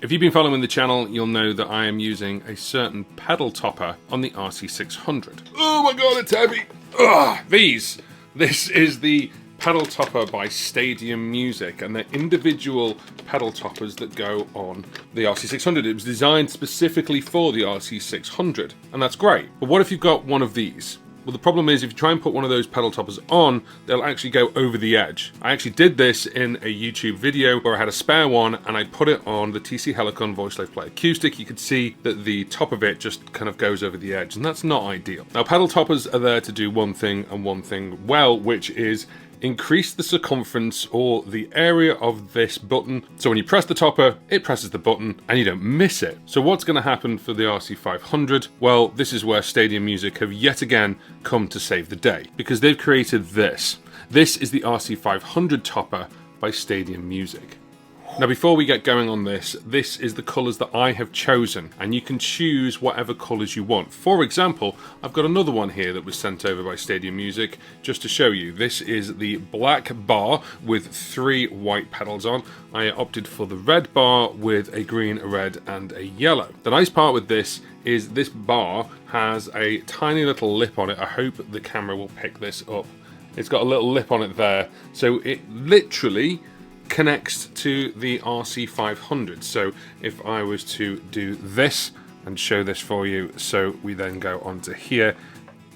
If you've been following the channel, you'll know that I am using a certain pedal topper on the RC-600. Oh my god, it's heavy! Ugh, this is the pedal topper by Stadium Music, and they're individual pedal toppers that go on the RC-600. It was designed specifically for the RC-600, and that's great. But what if you've got one of these? Well, the problem is if you try and put one of those pedal toppers on, they'll actually go over the edge. I actually did this in a YouTube video where I had a spare one and I put it on the TC Helicon Voice Live Play Acoustic. You could see that the top of it just kind of goes over the edge, and that's not ideal. Now, pedal toppers are there to do one thing and one thing well, which is increase the circumference or the area of this button. So when you press the topper, it presses the button and you don't miss it. So what's going to happen for the RC-500? Well, this is where Stadium Music have yet again come to save the day, because they've created this. This is the RC-500 topper by Stadium Music. Now, before we get going on this is the colours that I have chosen, and you can choose whatever colours you want. For example, I've got another one here that was sent over by Stadium Music just to show you. This is the black bar with 3 white pedals on. I opted for the red bar with a green, a red and a yellow. The nice part with this is this bar has a tiny little lip on it. I hope the camera will pick this up. It's got a little lip on it there, so it literally connects to the RC-500. So if I was to do this and show this for you, so we then go onto here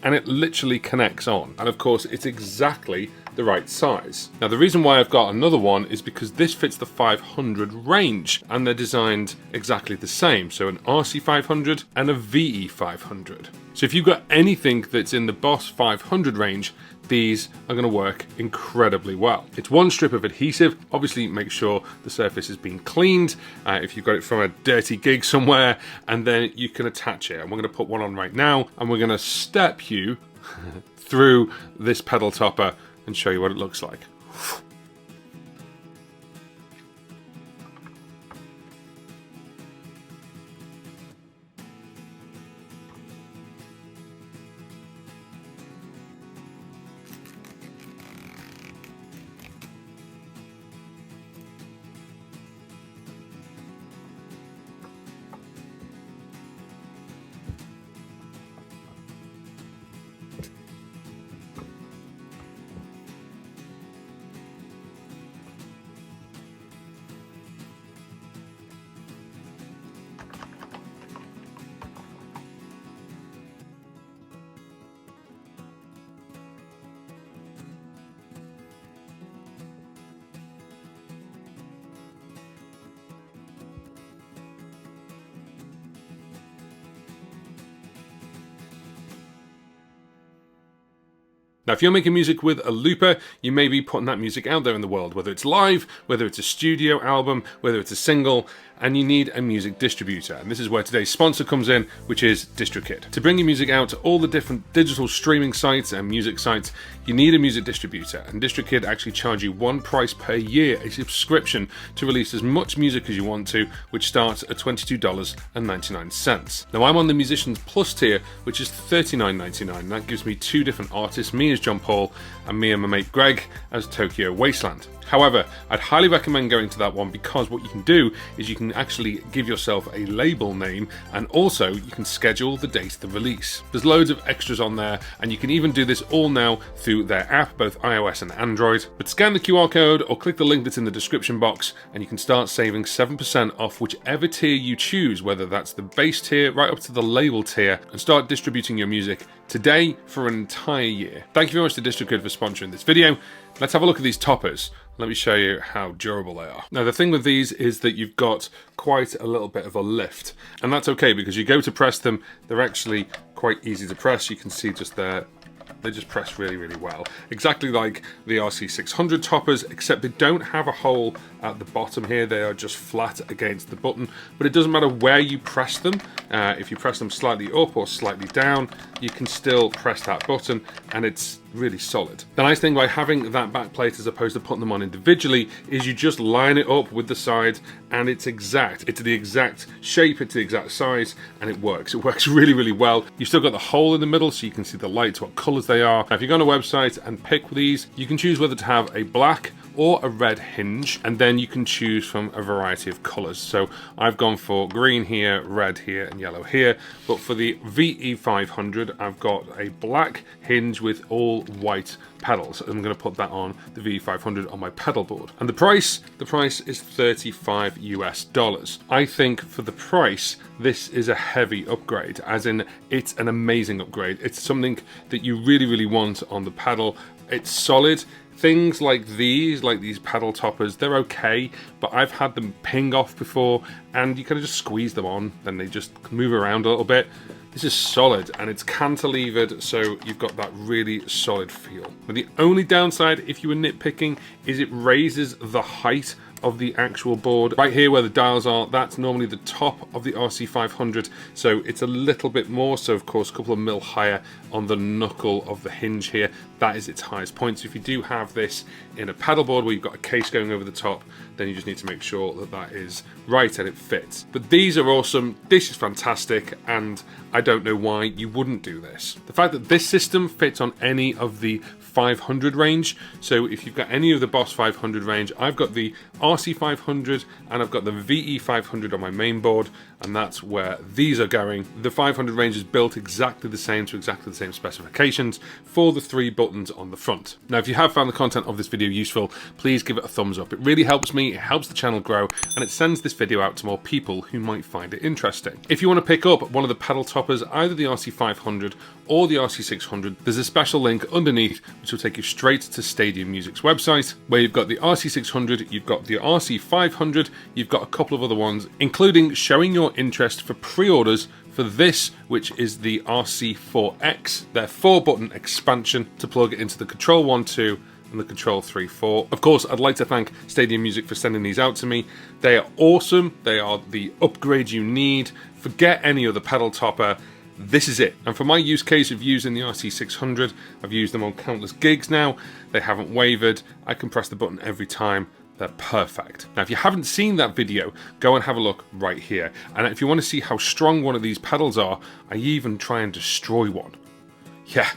and it literally connects on, and of course it's exactly the right size. Now, the reason why I've got another one is because this fits the 500 range and they're designed exactly the same, so an RC-500 and a VE-500. So if you've got anything that's in the Boss 500 range, these are going to work incredibly well. It's one strip of adhesive. Obviously, make sure the surface has been cleaned if you've got it from a dirty gig somewhere, and then you can attach it. And we're going to put one on right now, and we're going to step you through this pedal topper and show you what it looks like. Now, if you're making music with a looper, you may be putting that music out there in the world, whether it's live, whether it's a studio album, whether it's a single, and you need a music distributor. And this is where today's sponsor comes in, which is DistroKid. To bring your music out to all the different digital streaming sites and music sites, you need a music distributor. And DistroKid actually charge you one price per year, a subscription to release as much music as you want to, which starts at $22.99. Now, I'm on the Musicians Plus tier, which is $39.99. That gives me 2 different artists, me as John Paul and me and my mate Greg as Tokyo Wasteland. However, I'd highly recommend going to that one, because what you can do is you can actually give yourself a label name, and also you can schedule the date of the release. There's loads of extras on there, and you can even do this all now through their app, both iOS and Android. But scan the QR code or click the link that's in the description box, and you can start saving 7% off whichever tier you choose, whether that's the base tier right up to the label tier, and start distributing your music today for an entire year. Thank you very much to DistroKid for sponsoring this video. Let's have a look at these toppers. Let me show you how durable they are. Now, the thing with these is that you've got quite a little bit of a lift, and that's okay because you go to press them, they're actually quite easy to press. You can see just there, they just press really, really well. Exactly like the RC-600 toppers, except they don't have a hole at the bottom here. They are just flat against the button, but it doesn't matter where you press them. If you press them slightly up or slightly down, you can still press that button, and it's really solid. The nice thing by having that back plate as opposed to putting them on individually is you just line it up with the side and it's exact. It's the exact shape, it's the exact size, and it works. It works really, really well. You've still got the hole in the middle so you can see the lights, what colors they are. Now, if you go on a website and pick these, you can choose whether to have a black or a red hinge, and then you can choose from a variety of colors. So I've gone for green here, red here, and yellow here. But for the VE500, I've got a black hinge with all white pedals. I'm going to put that on the VE500 on my pedal board. And the price is $35 US. I think for the price, this is a heavy upgrade, as in it's an amazing upgrade. It's something that you really, really want on the pedal. It's solid. Things like these pedal toppers, they're okay, but I've had them ping off before and you kind of just squeeze them on, then they just move around a little bit. This is solid and it's cantilevered, so you've got that really solid feel. But the only downside, if you were nitpicking, is it raises the height of the actual board. Right here where the dials are, that's normally the top of the RC-500, so it's a little bit more, so of course a couple of mil higher on the knuckle of the hinge here. That is its highest point. So if you do have this in a pedal board where you've got a case going over the top, then you just need to make sure that that is right and it fits. But these are awesome, this is fantastic, and I don't know why you wouldn't do this. The fact that this system fits on any of the 500 range, so if you've got any of the Boss 500 range, I've got the RC-500 and I've got the VE-500 on my main board, and that's where these are going. The 500 range is built exactly the same to exactly the same specifications for the 3 buttons on the front. Now, if you have found the content of this video useful, please give it a thumbs up. It really helps me, it helps the channel grow, and it sends this video out to more people who might find it interesting. If you want to pick up one of the pedal toppers, either the RC-500 or the RC-600, there's a special link underneath which will take you straight to Stadium Music's website, where you've got the RC-600, you've got the RC-500, you've got a couple of other ones, including showing your interest for pre-orders for this, which is the RC4X, their 4-button expansion to plug into the Control 1-2 and the Control 3-4. Of course, I'd like to thank Stadium Music for sending these out to me. They are awesome. They are the upgrade you need. Forget any other pedal topper. This is it. And for my use case of using the RC600, I've used them on countless gigs now. They haven't wavered. I can press the button every time. They're perfect. Now, if you haven't seen that video, go and have a look right here. And if you want to see how strong one of these pedals are, I even try and destroy one. Yeah,